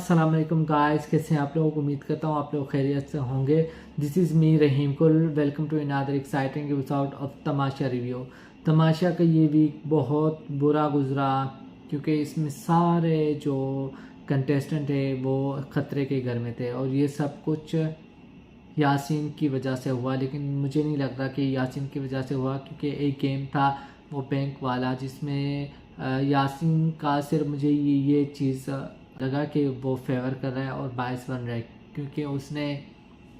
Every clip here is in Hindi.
अस्सलाम वालेकुम गाइस, कैसे हैं आप लोग। उम्मीद करता हूँ आप लोग खैरियत से होंगे। दिस इज़ मी रहीम कुल। Welcome to another exciting episode of Tamasha review. Tamasha का ये वीक बहुत बुरा गुजरा क्योंकि इसमें सारे जो कंटेस्टेंट थे वो ख़तरे के घर में थे और ये सब कुछ यासीन की वजह से हुआ। लेकिन मुझे नहीं लगता कि यासीन की वजह से हुआ, क्योंकि एक गेम था वो बैंक वाला जिसमें यासीन का सिर्फ मुझे ये चीज़ लगा कि वो फेवर कर रहा है और बायस बन रहा है, क्योंकि उसने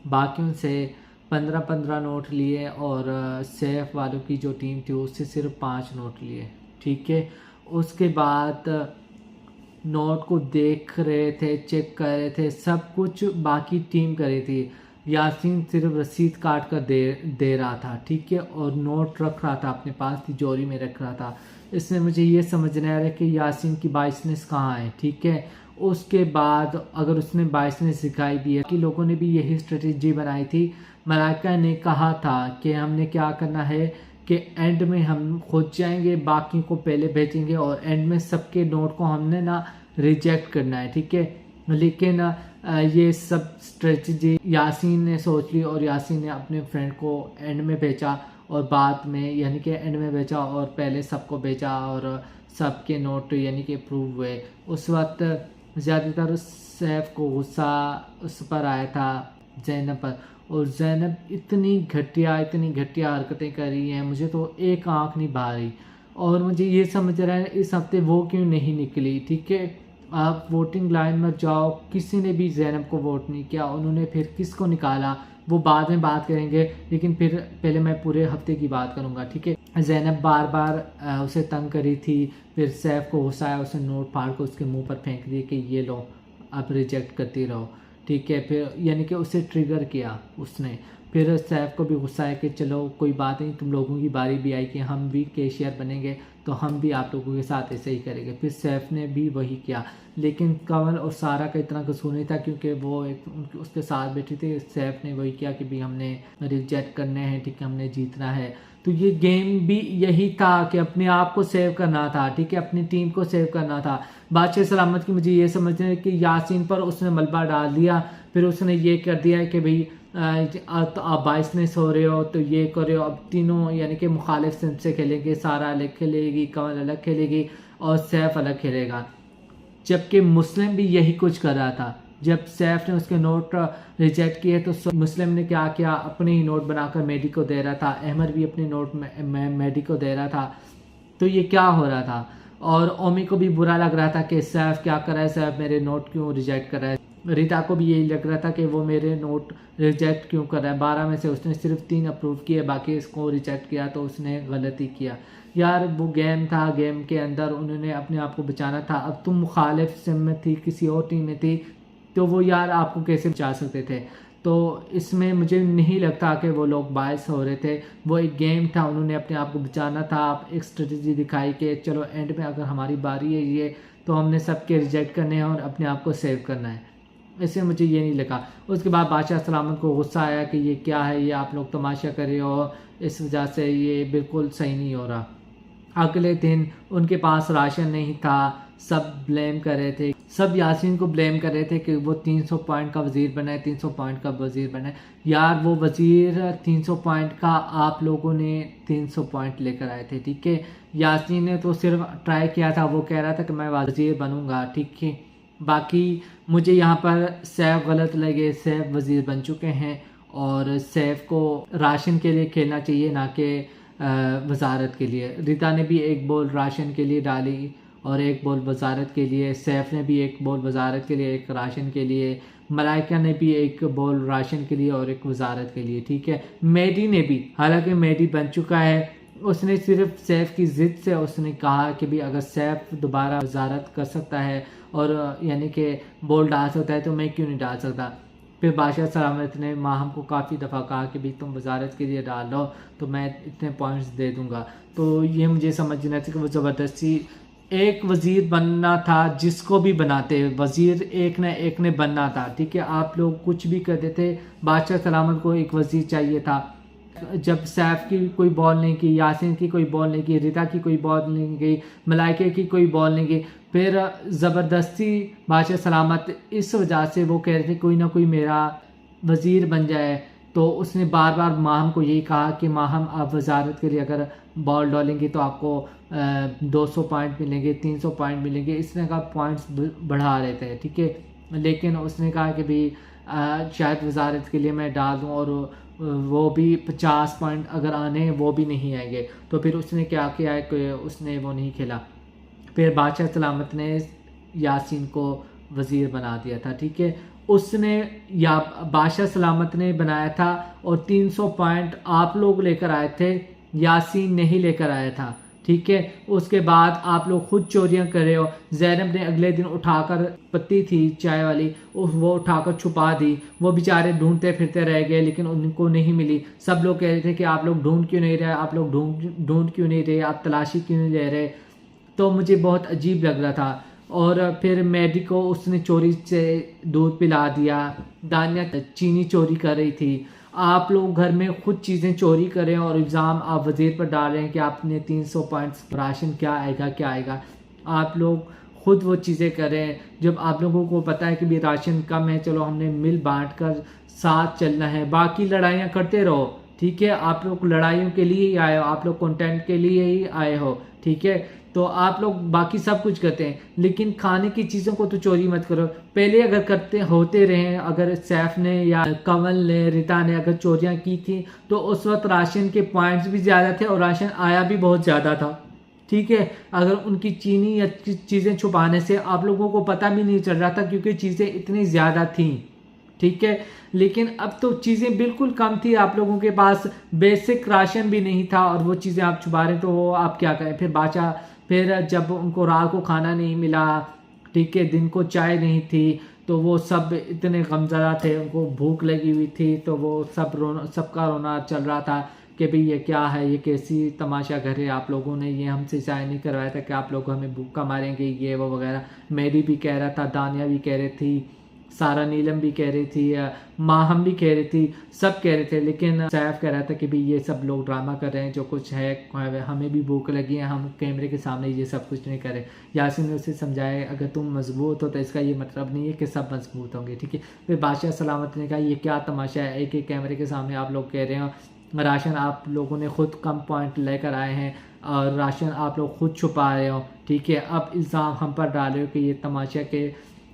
बाकियों से 15-15 नोट लिए और सैफ वालों की जो टीम थी उससे सिर्फ 5 नोट लिए। ठीक है, उसके बाद नोट को देख रहे थे, चेक कर रहे थे, सब कुछ बाकी टीम कर रही थी। यासीन सिर्फ रसीद काट कर दे रहा था। ठीक है, और नोट रख रहा था अपने पास, तिजोरी में रख रहा था। इसमें मुझे ये समझ नहीं आ रहा कि यासीन की बाइसनेस कहाँ है। ठीक है, उसके बाद अगर उसने बाइसनेस सिखाई भी है कि लोगों ने भी यही स्ट्रेटेजी बनाई थी। मलाइका ने कहा था कि हमने क्या करना है कि एंड में हम खुद जाएंगे, बाकी को पहले भेजेंगे और एंड में सबके नोट को हमने ना रिजेक्ट करना है। ठीक है, लेकिन ये सब स्ट्रेटजी यासीन ने सोच ली और यासीन ने अपने फ्रेंड को एंड में भेजा और बाद में यानी कि एंड में भेजा और पहले सबको भेजा और सबके नोट यानी कि अप्रूव हुए। उस वक्त ज़्यादातर सैफ को गुस्सा उस पर आया था, ज़ैनब पर, और ज़ैनब इतनी घटिया हरकतें कर रही हैं, मुझे तो एक आँख नहीं भा रही। और मुझे ये समझ रहा है इस हफ्ते वो क्यों नहीं निकली। ठीक है, आप वोटिंग लाइन में जाओ, किसी ने भी ज़ैनब को वोट नहीं किया। उन्होंने फिर किसको निकाला वो बाद में बात करेंगे, लेकिन फिर पहले मैं पूरे हफ्ते की बात करूंगा। ठीक है, ज़ैनब बार बार उसे तंग करी थी, फिर सैफ को गुस्सा आया, उसे नोट फाड़ कर उसके मुंह पर फेंक दिए कि ये लो आप रिजेक्ट करती रहो। ठीक है, फिर यानी कि उसे ट्रिगर किया उसने। फिर सैफ को भी गुस्सा है कि चलो कोई बात नहीं, तुम लोगों की बारी भी आई कि हम भी कैशियर बनेंगे तो हम भी आप लोगों के साथ ऐसे ही करेंगे। फिर सैफ ने भी वही किया, लेकिन कमल और सारा का इतना कसूर नहीं था क्योंकि वो उसके साथ बैठी थी। सैफ ने वही किया कि भी हमने रिजेक्ट करने हैं, ठीक है, हमने जीतना है। तो ये गेम भी यही था कि अपने आप को सेव करना था। ठीक है, अपनी टीम को सेव करना था। बादशाह सलामत की मुझे ये समझना है कि यासीन पर उसने मलबा डाल दिया, फिर उसने ये कर दिया कि भाई तो आप बाइसनेस हो रहे हो तो ये कर रहे हो। अब तीनों यानी कि मुखालिफ सिंध से खेलेंगे, सारा अलग खेलेगी, कमल अलग खेलेगी और सैफ अलग खेलेगा। जबकि मुस्लिम भी यही कुछ कर रहा था। जब सैफ ने उसके नोट रिजेक्ट किए तो मुस्लिम ने क्या किया, अपने ही नोट बनाकर मेडी को दे रहा था। अहमद भी अपने नोट मेडी को दे रहा था। तो ये क्या हो रहा था, और ओमी को भी बुरा लग रहा था कि सैफ क्या कर रहा है, सैफ मेरे नोट क्यों रिजेक्ट कर रहा है। रीता को भी यही लग रहा था कि वो मेरे नोट रिजेक्ट क्यों कर रहा है। 12 में से उसने सिर्फ 3 अप्रूव किए, बाकी इसको रिजेक्ट किया, तो उसने गलती किया। यार वो गेम था, गेम के अंदर उन्होंने अपने आप को बचाना था। अब तुम मुखालिफ टीम में थी, किसी और टीम में थी, तो वो यार आपको कैसे बचा सकते थे। तो इसमें मुझे नहीं लगता कि वो लोग बायस हो रहे थे। वो एक गेम था, उन्होंने अपने आप को बचाना था। आप एक स्ट्रेटजी दिखाई कि चलो एंड में अगर हमारी बारी है ये, तो हमने सबके रिजेक्ट करने हैं और अपने आप को सेव करना है। इससे मुझे ये नहीं लगा। उसके बाद बादशाह सलामत को गुस्सा आया कि ये क्या है, ये आप लोग तमाशा कर रहे हो, इस वजह से ये बिल्कुल सही नहीं हो रहा। अगले दिन उनके पास राशन नहीं था, सब ब्लेम कर रहे थे, सब यासीन को ब्लेम कर रहे थे कि वो 300 पॉइंट का वजीर बना है, 300 पॉइंट का वजीर बना है। यार वो वजीर 300 पॉइंट का, आप लोगों ने 300 पॉइंट लेकर आए थे। ठीक है, यासीन ने तो सिर्फ ट्राई किया था, वो कह रहा था कि मैं वजीर बनूंगा। ठीक है, बाकी मुझे यहाँ पर सैफ गलत लगे। सैफ वजीर बन चुके हैं और सैफ को राशन के लिए खेलना चाहिए, ना कि वजारत के लिए। रिता ने भी एक बॉल राशन के लिए डाली और एक बॉल वजारत के लिए। सैफ ने भी एक बॉल वजारत के लिए, एक राशन के लिए। मलाइका ने भी एक बॉल राशन के लिए और एक वजारत के लिए। ठीक है, मेडी ने भी, हालांकि मेडी बन चुका है, उसने सिर्फ सैफ की जिद से उसने कहा कि भी अगर सैफ दोबारा वजारत कर सकता है और यानी कि बॉल डाल सकता है तो मैं क्यों नहीं डाल सकता। फिर बादशाह सलामत ने माहम को काफ़ी दफ़ा कहा कि भाई तुम वजारत के लिए डाल लो तो मैं इतने पॉइंट्स दे दूंगा। तो ये मुझे समझना था कि वो ज़बरदस्ती एक वज़ीर बनना था, जिसको भी बनाते वज़ीर एक ने बनना था। ठीक है, आप लोग कुछ भी कर देते, बादशाह सलामत को एक वज़ीर चाहिए था। जब सैफ की कोई बॉल नहीं की, यासीन की कोई बॉल नहीं की, रिता की कोई बॉल नहीं की, मलाइके की कोई बॉल नहीं की, फिर ज़बरदस्ती बादशाह सलामत इस वजह से वो कह रहे थे कोई ना कोई मेरा वज़ीर बन जाए। तो उसने बार बार माहम को यही कहा कि माहम आप वजारत के लिए अगर बॉल डालेंगे तो आपको 200 पॉइंट मिलेंगे, 300 पॉइंट मिलेंगे, इसने कहा पॉइंट्स बढ़ा रहे थे, ठीक है। लेकिन उसने कहा कि भाई शायद वजारत के लिए मैं डाल दूँ और वो भी 50 पॉइंट अगर आने हैं वो भी नहीं आएंगे। तो फिर उसने क्या किया है कि उसने वो नहीं खेला। फिर बादशाह सलामत ने यासीन को वज़ीर बना दिया था, ठीक है। उसने या बादशाह सलामत ने बनाया था और 300 पॉइंट आप लोग लेकर आए थे, यासीन नहीं लेकर आया था, ठीक है। उसके बाद आप लोग खुद चोरियां कर रहे हो। ज़ैनब ने अगले दिन उठाकर पत्ती थी चाय वाली वो उठाकर छुपा दी। वो बेचारे ढूंढते फिरते रह गए लेकिन उनको नहीं मिली। सब लोग कह रहे थे कि आप लोग ढूंढ क्यों नहीं रहे, आप लोग ढूंढ क्यों नहीं रहे, आप तलाशी क्यों नहीं ले रहे। तो मुझे बहुत अजीब लग रहा था। और फिर मैडी को उसने चोरी से दूध पिला दिया। दानिया चीनी चोरी कर रही थी। आप लोग घर में खुद चीज़ें चोरी करें और इल्ज़ाम आप वज़ीर पर डाल रहे हैं कि आपने 300 पॉइंट्स, राशन क्या आएगा क्या आएगा। आप लोग खुद वो चीज़ें करें जब आप लोगों को पता है कि भी राशन कम है, चलो हमने मिल बांट कर साथ चलना है, बाकी लड़ाइयाँ करते रहो, ठीक है। आप लोग लड़ाइयों के लिए ही आए हो, आप लोग कंटेंट के लिए ही आए हो, ठीक है। तो आप लोग बाकी सब कुछ करते हैं लेकिन खाने की चीज़ों को तो चोरी मत करो। पहले अगर करते होते रहे, अगर सैफ ने या कंवल ने, रिता ने अगर चोरियां की थी तो उस वक्त राशन के पॉइंट्स भी ज़्यादा थे और राशन आया भी बहुत ज़्यादा था, ठीक है। अगर उनकी चीनी या चीज़ें छुपाने से आप लोगों को पता भी नहीं चल रहा था क्योंकि चीज़ें इतनी ज़्यादा थी, ठीक है। लेकिन अब तो चीज़ें बिल्कुल कम थी, आप लोगों के पास बेसिक राशन भी नहीं था और वो चीज़ें आप छुपा रहे तो वो आप क्या करें। फिर जब उनको रात को खाना नहीं मिला, ठीक है, दिन को चाय नहीं थी, तो वो सब इतने गमज़दा थे, उनको भूख लगी हुई थी, तो वो सबका रोना चल रहा था कि भाई ये क्या है, ये कैसी तमाशा घर है, आप लोगों ने ये हमसे चाय नहीं करवाया था कि आप लोग हमें भूखा मारेंगे, ये वो वगैरह। मेरी भी कह रहा था, दानिया भी कह रही थी, सारा नीलम भी कह रही थी, माहम भी कह रही थी, सब कह रहे थे। लेकिन सैफ कह रहा था कि भाई ये सब लोग ड्रामा कर रहे हैं, जो कुछ है हमें भी भूख लगी है, हम कैमरे के सामने ये सब कुछ नहीं करें। यासीन ने उसे समझाया अगर तुम मजबूत हो तो इसका ये मतलब नहीं है कि सब मजबूत होंगे, ठीक है। फिर बादशाह सलामत ने कहा ये क्या तमाशा है, एक एक कैमरे के सामने आप लोग कह रहे हो राशन आप लोगों ने खुद कम पॉइंट लेकर आए हैं और राशन आप लोग खुद छुपा रहे हो, ठीक है। अब इल्ज़ाम हम पर डाल रहे हो कि ये तमाशा के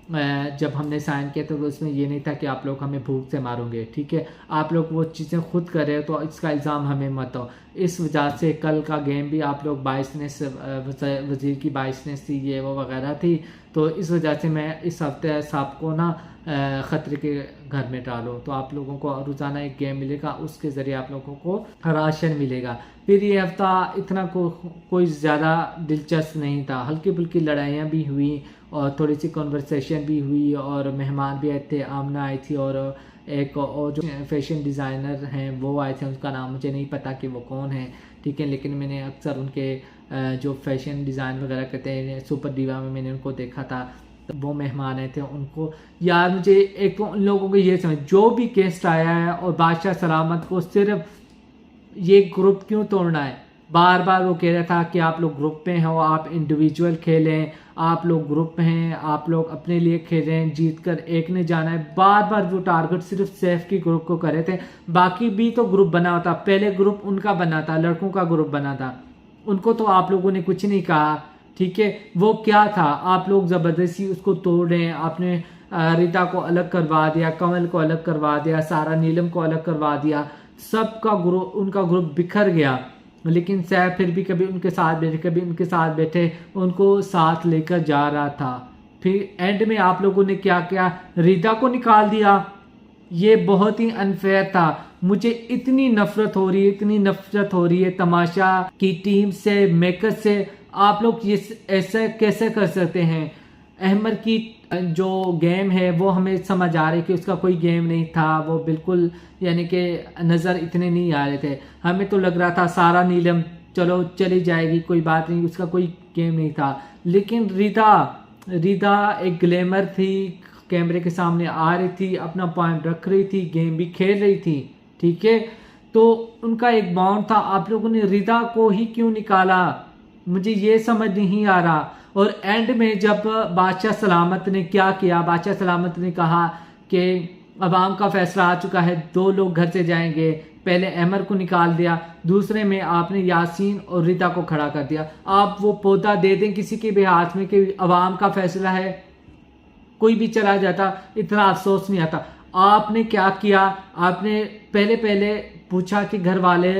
जब हमने साइन किया तो उसमें ये नहीं था कि आप लोग हमें भूख से मारोगे, ठीक है। आप लोग वो चीज़ें खुद कर रहे हो तो इसका इल्ज़ाम हमें मत दो। इस वजह से कल का गेम भी आप लोग बाइसनेस, वज़ीर की बाइसनेस थी, ये वो वगैरह थी, तो इस वजह से मैं इस हफ्ते सबको ना ख़तरे के घर में डालो तो आप लोगों को रोज़ाना एक गेम मिलेगा, उसके ज़रिए आप लोगों को राशन मिलेगा। फिर ये हफ्ता इतना कोई ज़्यादा दिलचस्प नहीं था, हल्की फुल्की लड़ाइयाँ भी हुई और थोड़ी सी कन्वर्सेशन भी हुई और मेहमान भी आए थे, आमना आई थी और एक और जो फैशन डिज़ाइनर हैं वो आए थे, उनका नाम मुझे नहीं पता कि वो कौन है, ठीक है। लेकिन मैंने अक्सर उनके जो फैशन डिज़ाइन वगैरह करते हैं सुपर डीवा में मैंने उनको देखा था, तो वो मेहमान आए थे। उनको यार मुझे एक तो उन लोगों को ये समझ, जो भी गेस्ट आया है और बादशाह सलामत को सिर्फ ये ग्रुप क्यों तोड़ना है। बार बार वो कह रहा था कि आप लोग ग्रुप में हो, आप इंडिविजुअल खेलें, आप लोग ग्रुप हैं, आप लोग अपने लिए खेलें, जीत कर एक ने जाना है। बार बार वो टारगेट सिर्फ सैफ की ग्रुप को कर रहे थे, बाकी भी तो ग्रुप बना होता, पहले ग्रुप उनका बना था, लड़कों का ग्रुप बना था, उनको तो आप लोगों ने कुछ नहीं कहा, ठीक है। वो क्या था, आप लोग ज़बरदस्ती उसको तोड़ रहे हैं। आपने रिता को अलग करवा दिया, कंवल को अलग करवा दिया, सारा नीलम को अलग करवा दिया, सबका ग्रुप, उनका ग्रुप बिखर गया। लेकिन सैफ फिर भी कभी उनके साथ बैठे, कभी उनके साथ बैठे, उनको साथ लेकर जा रहा था। फिर एंड में आप लोगों ने क्या किया, रिता को निकाल दिया। ये बहुत ही अनफेयर था। मुझे इतनी नफरत हो रही है, इतनी नफरत हो रही है तमाशा की टीम से, मेकर से। आप लोग ये ऐसे कैसे कर सकते हैं। अहमद की जो गेम है वो हमें समझ आ रही है कि उसका कोई गेम नहीं था, वो बिल्कुल यानी कि नज़र इतने नहीं आ रहे थे। हमें तो लग रहा था सारा नीलम चलो चली जाएगी, कोई बात नहीं, उसका कोई गेम नहीं था। लेकिन रिदा एक ग्लैमर थी, कैमरे के सामने आ रही थी, अपना पॉइंट रख रही थी, गेम भी खेल रही थी, ठीक है। तो उनका एक बॉन्ड था, आप लोगों ने रिदा को ही क्यों निकाला, मुझे ये समझ नहीं आ रहा। और एंड में जब बादशाह सलामत ने क्या किया, बादशाह सलामत ने कहा कि अवाम का फैसला आ चुका है, 2 लोग घर से जाएंगे, पहले अहमर को निकाल दिया, दूसरे में आपने यासीन और रिदा को खड़ा कर दिया। आप वो पौधा दे दें किसी के भी हाथ में कि अवाम का फैसला है, कोई भी चला जाता, इतना अफसोस नहीं आता। आपने क्या किया, आपने पहले पूछा कि घर वाले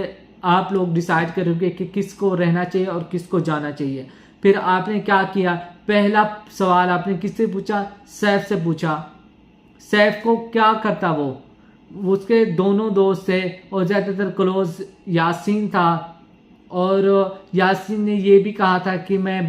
आप लोग डिसाइड करोगे कि किसको रहना चाहिए और किसको जाना चाहिए। फिर आपने क्या किया, पहला सवाल आपने किससे पूछा, सैफ से पूछा। सैफ को क्या करता, वो उसके दोनों दोस्त थे और ज़्यादातर क्लोज यासीन था। और यासीन ने ये भी कहा था कि मैं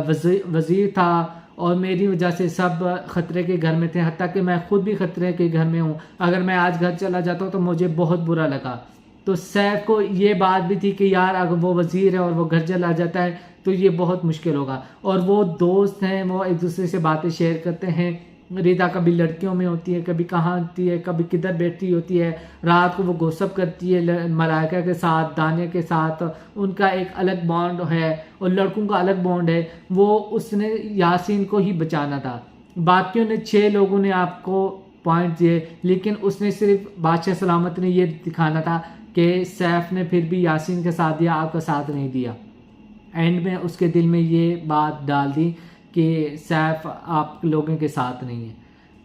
वज़ीर था और मेरी वजह से सब ख़तरे के घर में थे, हत्ता कि मैं खुद भी ख़तरे के घर में हूँ, अगर मैं आज घर चला जाता हूँ तो मुझे बहुत बुरा लगा। तो सैफ को ये बात भी थी कि यार अगर वो वज़ीर है और वो घर चला जाता है तो ये बहुत मुश्किल होगा। और वो दोस्त हैं, वो एक दूसरे से बातें शेयर करते हैं। रिदा कभी लड़कियों में होती है, कभी कहाँ होती है, कभी किधर बैठी होती है, रात को वो गोसप करती है मलाइका के साथ, दानिया के साथ, उनका एक अलग बॉन्ड है और लड़कों का अलग बॉन्ड है। वो उसने यासीन को ही बचाना था, बाकियों ने 6 लोगों ने आपको पॉइंट दिए, लेकिन उसने सिर्फ बादशाह सलामत ने ये दिखाना था कि सैफ ने फिर भी यासीन का साथ दिया, आपका साथ नहीं दिया। एंड में उसके दिल में ये बात डाल दी कि सैफ आप लोगों के साथ नहीं है।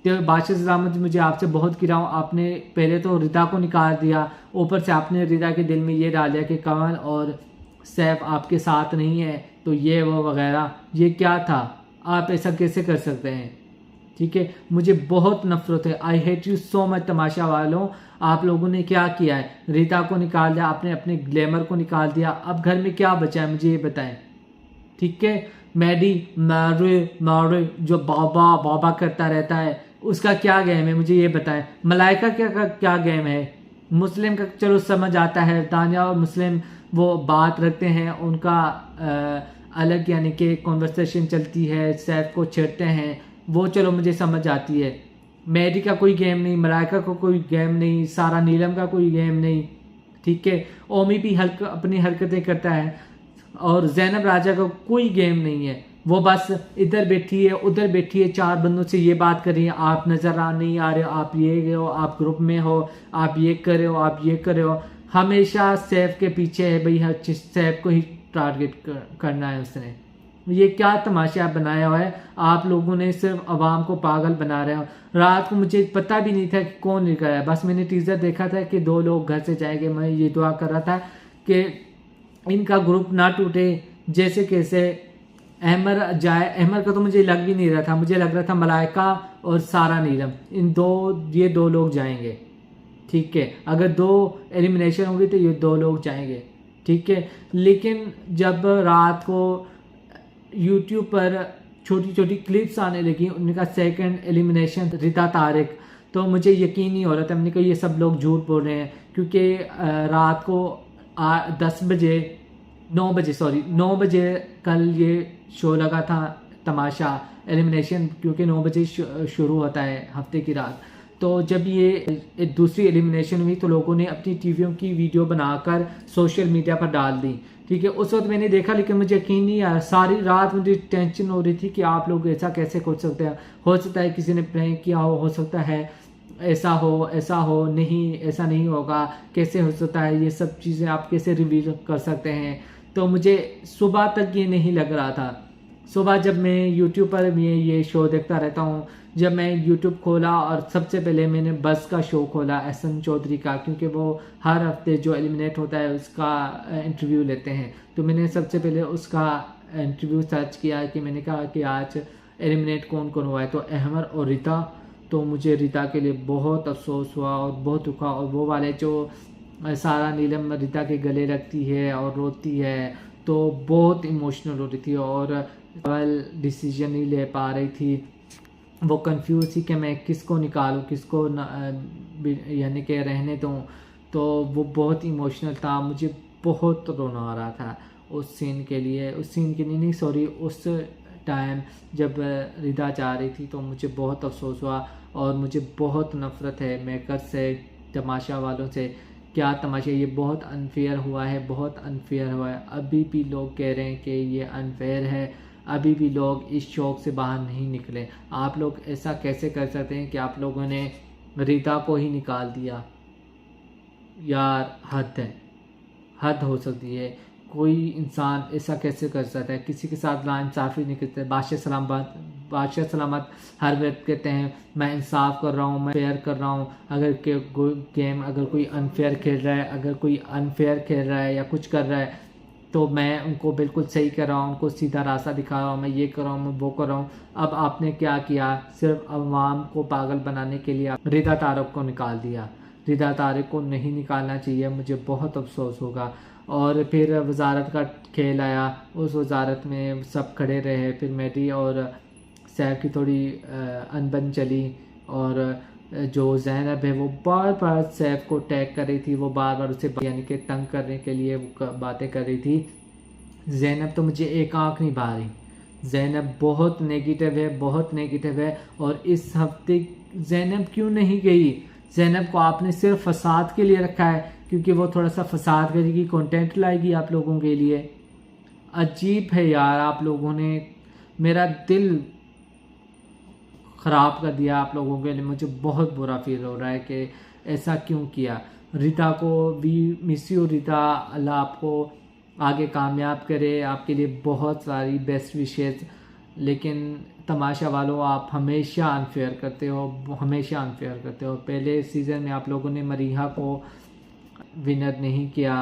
तो बादशाह सलामत मुझे आपसे बहुत गिरा हूँ, आपने पहले तो रिदा को निकाल दिया, ऊपर से आपने रिदा के दिल में ये डाल दिया कि कमल और सैफ आपके साथ नहीं है, तो ये वो वगैरह, ये क्या था, आप ऐसा कैसे कर सकते हैं। ठीक है, मुझे बहुत नफरत है, I hate you so much Tamasha वालों। आप लोगों ने क्या किया है, रीता को निकाल दिया, आपने अपने ग्लैमर को निकाल दिया, अब घर में क्या बचा है मुझे ये बताएं। ठीक है, मैडी मारे मारे जो बाबा बाबा करता रहता है, उसका क्या गेम है मुझे ये बताएं। मलाइका क्या गेम है, मुस्लिम का चलो समझ आता है, दानिया और मुस्लिम वो बात रखते हैं, उनका अलग यानी कि कॉन्वर्सेशन चलती है, सैफ को छेड़ते हैं, वो चलो मुझे समझ आती है। मैडी का कोई गेम नहीं, मलाइका का कोई गेम नहीं, सारा नीलम का कोई गेम नहीं। ठीक है, ओमी भी अपनी हरकतें करता है और जैनब राजा का कोई गेम नहीं है, वो बस इधर बैठी है उधर बैठी है, 4 बंदों से ये बात कर रही है, आप नजर नहीं आ रहे हो, आप ये हो, आप ग्रुप में हो, आप ये कर रहे हो, आप ये कर रहे हो, हमेशा सैफ के पीछे है भाई, हर चीज सैफ को ही टारगेट करना है उसने। ये क्या तमाशा बनाया हुआ है, आप लोगों ने सिर्फ आवाम को पागल बना रहे हो। रात को मुझे पता भी नहीं था कि कौन लिखा है, बस मैंने टीजर देखा था कि 2 लोग घर से जाएंगे, मैं ये दुआ कर रहा था कि इनका ग्रुप ना टूटे, जैसे कैसे अहमर जाए। अहमर का तो मुझे लग भी नहीं रहा था, मुझे लग रहा था मलाइका और सारा नीलम, ये 2 लोग जाएंगे। ठीक है, अगर 2 एलिमिनेशन होगी तो ये 2 लोग जाएंगे। ठीक है, लेकिन जब रात को यूट्यूब पर छोटी छोटी क्लिप्स आने लगी, उनका सेकंड एलिमिनेशन रिता तारिक, तो मुझे यकीन नहीं हो रहा था, मैंने कहा ये सब लोग झूठ बोल रहे हैं, क्योंकि रात को 9 बजे कल ये शो लगा था तमाशा एलिमिनेशन, क्योंकि 9 बजे शुरू होता है हफ्ते की रात। तो जब ये दूसरी एलिमिनेशन हुई तो लोगों ने अपनी टीवियों की वीडियो बनाकर सोशल मीडिया पर डाल दी। ठीक है, उस वक्त मैंने देखा, लेकिन मुझे यकीन नहीं आया, सारी रात मुझे टेंशन हो रही थी कि आप लोग ऐसा कैसे हो सकते हैं, हो सकता है किसी ने प्रैंक किया हो सकता है ऐसा हो, नहीं ऐसा नहीं होगा, कैसे हो सकता है, ये सब चीज़ें आप कैसे रिवील कर सकते हैं। तो मुझे सुबह तक ये नहीं लग रहा था। सुबह जब मैं यूट्यूब पर ये शो देखता रहता हूँ, जब मैं यूट्यूब खोला और सबसे पहले मैंने बस का शो खोला एहसन चौधरी का, क्योंकि वो हर हफ्ते जो एलिमिनेट होता है उसका इंटरव्यू लेते हैं, तो मैंने सबसे पहले उसका इंटरव्यू सर्च किया कि मैंने कहा कि आज एलिमिनेट कौन कौन हुआ है, तो अहमर और रिता। तो मुझे रिता के लिए बहुत अफसोस हुआ और बहुत दुखा, और वो वाले जो सारा नीलम रिता के गले रखती है और रोती है, तो बहुत इमोशनल हो रही थी और डिसीजन नहीं ले पा रही थी, वो कंफ्यूज थी कि मैं किसको निकालूं, किसको यानी कि रहने दूं। तो वो बहुत इमोशनल था, मुझे बहुत रोना आ रहा था उस सीन के लिए, उस टाइम जब रिदा जा रही थी, तो मुझे बहुत अफसोस हुआ और मुझे बहुत नफ़रत है मेकर्स से, तमाशा वालों से, क्या तमाशा, ये बहुत अनफेयर हुआ है, बहुत अनफेयर हुआ है। अभी भी लोग कह रहे हैं कि ये अनफेयर है, अभी भी लोग इस शौक से बाहर नहीं निकले। आप लोग ऐसा कैसे कर सकते हैं कि आप लोगों ने रीता को ही निकाल दिया? यार हद है, हद हो सकती है। कोई इंसान ऐसा कैसे कर सकता है? किसी के साथ नाइंसाफ़ी नहीं करते। बादशाह सलामत हर वक्त कहते हैं मैं इंसाफ कर रहा हूँ, मैं फेयर कर रहा हूँ। अगर गेम अगर कोई अनफेयर खेल रहा है, अगर कोई अनफेयर खेल रहा है या कुछ कर रहा है, तो मैं उनको बिल्कुल सही कर रहा हूँ, उनको सीधा रास्ता दिखा रहा हूँ, मैं ये कर रहा हूँ, मैं वो कर रहा हूँ। अब आपने क्या किया? सिर्फ अवाम को पागल बनाने के लिए रिदा तारक को निकाल दिया। रिदा तारक को नहीं निकालना चाहिए, मुझे बहुत अफसोस होगा। और फिर वजारत का खेल आया, उस वजारत में सब खड़े रहे, फिर मेरी और सैफ की थोड़ी अनबन चली, और जो ज़ैनब है वो बार बार सैफ को टैग कर रही थी, वो बार बार उसे यानी कि तंग करने के लिए वो बातें कर रही थी। ज़ैनब तो मुझे एक आँख नहीं भा रही। ज़ैनब बहुत नेगेटिव है, बहुत नेगेटिव है। और इस हफ्ते ज़ैनब क्यों नहीं गई? ज़ैनब को आपने सिर्फ फसाद के लिए रखा है, क्योंकि वो थोड़ा सा फसाद करेगी, कंटेंट लाएगी आप लोगों के लिए। अजीब है यार, आप लोगों ने मेरा दिल ख़राब कर दिया आप लोगों के लिए। मुझे बहुत बुरा फील हो रहा है कि ऐसा क्यों किया। रीता को भी मिस यू रीता, अल्लाह आपको आगे कामयाब करे, आपके लिए बहुत सारी बेस्ट विशेज़। लेकिन तमाशा वालों, आप हमेशा अनफेयर करते हो, हमेशा अनफेयर करते हो। पहले सीज़न में आप लोगों ने मरीहा को विनर नहीं किया,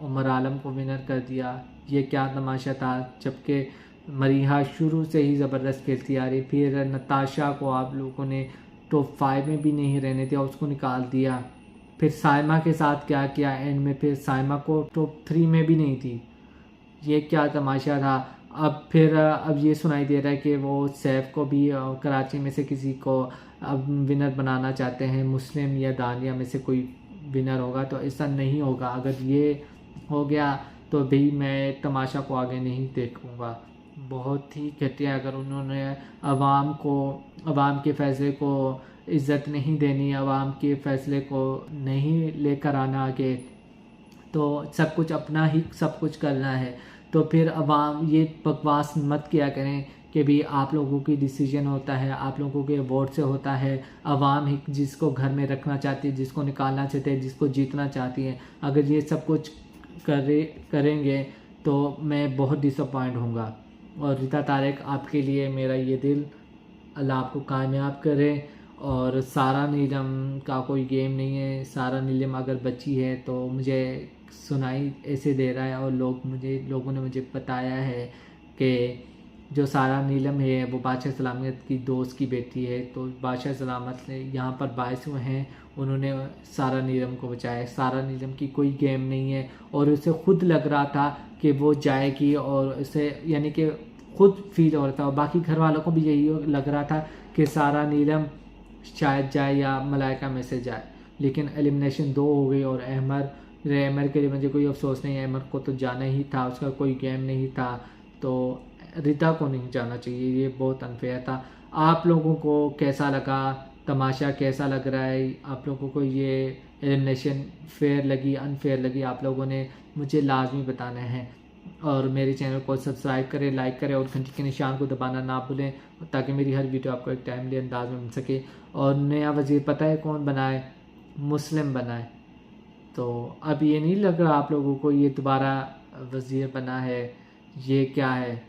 उमर आलम को विनर कर दिया। ये क्या तमाशा था? जबकि मरीहा शुरू से ही ज़बरदस्त खेलती आ रही। फिर नताशा को आप लोगों ने टॉप 5 में भी नहीं रहने दिया, उसको निकाल दिया। फिर साइमा के साथ क्या किया एंड में? फिर साइमा को टॉप 3 में भी नहीं थी। ये क्या तमाशा था? अब ये सुनाई दे रहा है कि वो सैफ को भी कराची में से किसी को अब विनर बनाना चाहते हैं, मुस्लिम या दानिया में से कोई विनर होगा। तो ऐसा नहीं होगा। अगर ये हो गया तो भी मैं तमाशा को आगे नहीं देखूँगा। बहुत ही घटिया, अगर उन्होंने अवाम के फ़ैसले को इज़्ज़त नहीं देनी, अवाम के फ़ैसले को नहीं लेकर आना आगे, तो सब कुछ अपना ही सब कुछ करना है, तो फिर अवाम ये बकवास मत किया करें कि भी आप लोगों की डिसीजन होता है, आप लोगों के वोट से होता है। अवाम ही जिसको घर में रखना चाहती है, जिसको निकालना चाहते हैं, जिसको जीतना चाहती है, अगर ये सब कुछ करेंगे तो मैं बहुत डिसअपॉइंट होऊंगा। और रीता तारक, आपके लिए मेरा ये दिल, अल्लाह आपको कामयाब करे। और सारा नीलम का कोई गेम नहीं है। सारा नीलम अगर बची है तो मुझे सुनाई ऐसे दे रहा है, और लोगों ने मुझे बताया है कि जो सारा नीलम है वो बादशाह सलामत की दोस्त की बेटी है। तो बादशाह सलामत ने यहाँ पर बायस हुए हैं, उन्होंने सारा नीलम को बचाया। सारा नीलम की कोई गेम नहीं है, और उसे खुद लग रहा था कि वो जाएगी, और उसे यानी कि खुद फील हो रहा था, और बाकी घर वालों को भी यही लग रहा था कि सारा नीलम शायद जाए या मलाइका में से जाए। लेकिन एलिमिनेशन 2 हो गई, और अहमर के लिए मुझे कोई अफसोस नहीं है। अहमर को तो जाना ही था, उसका कोई गेम नहीं था। तो रीता को नहीं जाना चाहिए, ये बहुत अनफेयर था। आप लोगों को कैसा लगा? तमाशा कैसा लग रहा है? आप लोगों को ये एलिमिनेशन फेयर लगी, अनफेयर लगी? आप लोगों ने मुझे लाजमी बताना है। और मेरे चैनल को सब्सक्राइब करें, लाइक करें, और घंटी के निशान को दबाना ना भूलें, ताकि मेरी हर वीडियो आपको एक टाइमली अंदाज में मिल सके। और नया वज़ीर पता है कौन बनाए? मुस्लिम बनाए। तो अब ये नहीं लग रहा आप लोगों को ये दोबारा वज़ीर बना है, ये क्या है?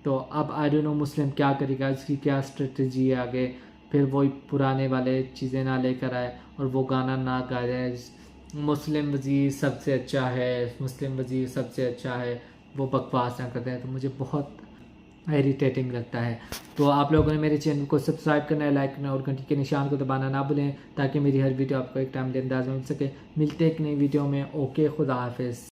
तो अब आई डोंट नो मुस्लिम क्या करेगा, इसकी क्या स्ट्रेटजी है आगे। फिर वही पुराने वाले चीज़ें ना लेकर आए, और वो गाना ना गा जाए, मुस्लिम वज़ीर सबसे अच्छा है, मुस्लिम वज़ीर सबसे अच्छा है, वो बकवास ना करते हैं। तो मुझे बहुत इरिटेटिंग लगता है। तो आप लोगों ने मेरे चैनल को सब्सक्राइब करना है, लाइक करना, और घंटी के निशान को दबाना ना भूलें, ताकि मेरी हर वीडियो आपको एक टाइम अंदाज में मिल सके। मिलते एक नई वीडियो में। ओके, खुदा हाफिज़।